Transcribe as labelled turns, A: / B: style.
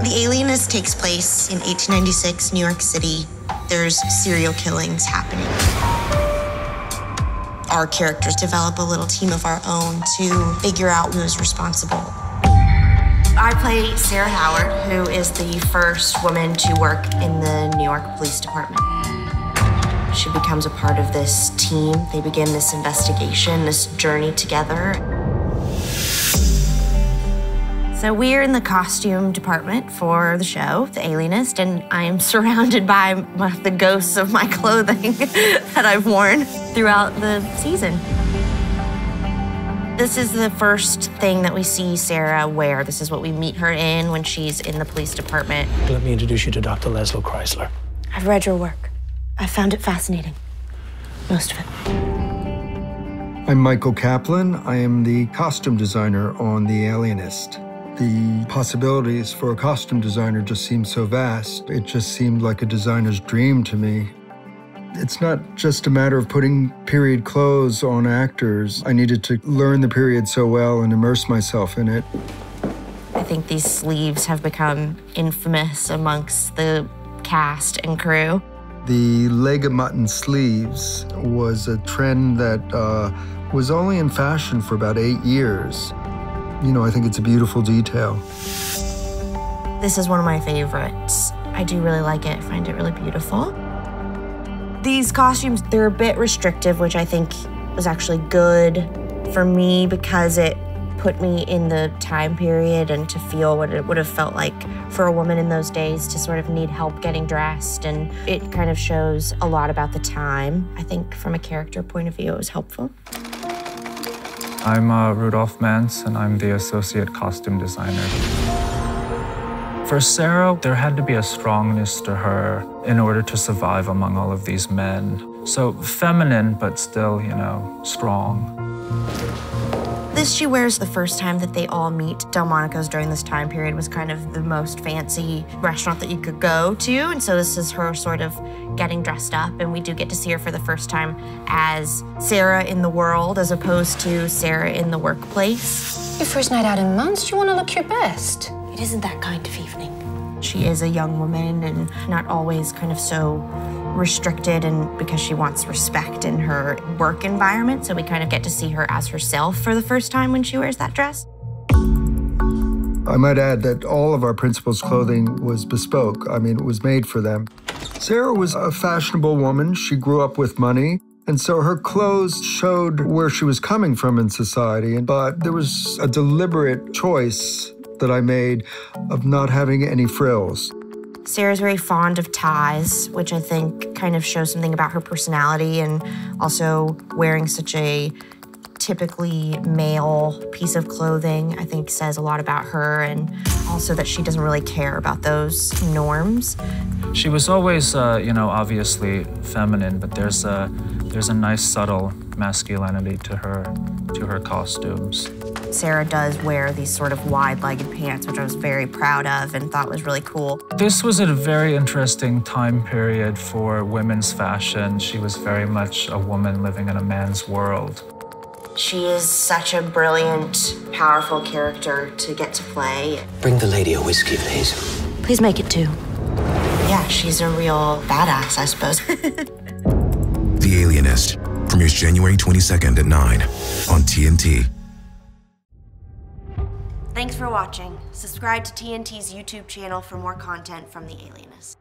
A: The Alienist takes place in 1896, New York City. There's serial killings happening. Our characters develop a little team of our own to figure out who's responsible. I play Sara Howard, who is the first woman to work in the New York Police Department. She becomes a part of this team. They begin this investigation, this journey together. So we're in the costume department for the show, The Alienist, and I am surrounded by the ghosts of my clothing that I've worn throughout the season. This is the first thing that we see Sara wear. This is what we meet her in when she's in the police department.
B: Let me introduce you to Dr. Laszlo Kreizler.
A: I've read your work. I found it fascinating, most of it.
C: I'm Michael Kaplan. I am the costume designer on The Alienist. The possibilities for a costume designer just seem so vast. It just seemed like a designer's dream to me. It's not just a matter of putting period clothes on actors. I needed to learn the period so well and immerse myself in it.
A: I think these sleeves have become infamous amongst the cast and crew.
C: The leg of mutton sleeves was a trend that was only in fashion for about 8 years. You know, I think it's a beautiful detail.
A: This is one of my favorites. I do really like it. I find it really beautiful. These costumes, they're a bit restrictive, which I think was actually good for me because it put me in the time period and to feel what it would have felt like for a woman in those days to sort of need help getting dressed. And it kind of shows a lot about the time. I think from a character point of view, it was helpful.
D: I'm Rudolph Mantz, and I'm the associate costume designer. For Sara, there had to be a strongness to her in order to survive among all of these men. So feminine, but still, you know, strong.
A: This she wears the first time that they all meet. Delmonico's during this time period was kind of the most fancy restaurant that you could go to, and so this is her sort of getting dressed up, and we do get to see her for the first time as Sara in the world as opposed to Sara in the workplace.
E: Your first night out in months, you want to look your best.
A: It isn't that kind of evening. She is a young woman and not always kind of so restricted, and because she wants respect in her work environment, so we kind of get to see her as herself for the first time when she wears that dress.
C: I might add that all of our principals' clothing was bespoke. I mean, it was made for them. Sara was a fashionable woman. She grew up with money, and so her clothes showed where she was coming from in society. But there was a deliberate choice that I made of not having any frills.
A: Sara's very fond of ties, which I think kind of shows something about her personality, and also wearing such a typically male piece of clothing, I think says a lot about her, and also that she doesn't really care about those norms.
D: She was always, you know, obviously feminine, but there's a nice subtle masculinity to her costumes.
A: Sara does wear these sort of wide-legged pants, which I was very proud of and thought was really cool.
D: This was a very interesting time period for women's fashion. She was very much a woman living in a man's world.
A: She is such a brilliant, powerful character to get to play.
B: Bring the lady a whiskey, please.
A: Please make it 2. Yeah, she's a real badass, I suppose.
F: The Alienist premieres January 22nd at 9 on TNT.
A: Thanks for watching. Subscribe to TNT's YouTube channel for more content from The Alienist.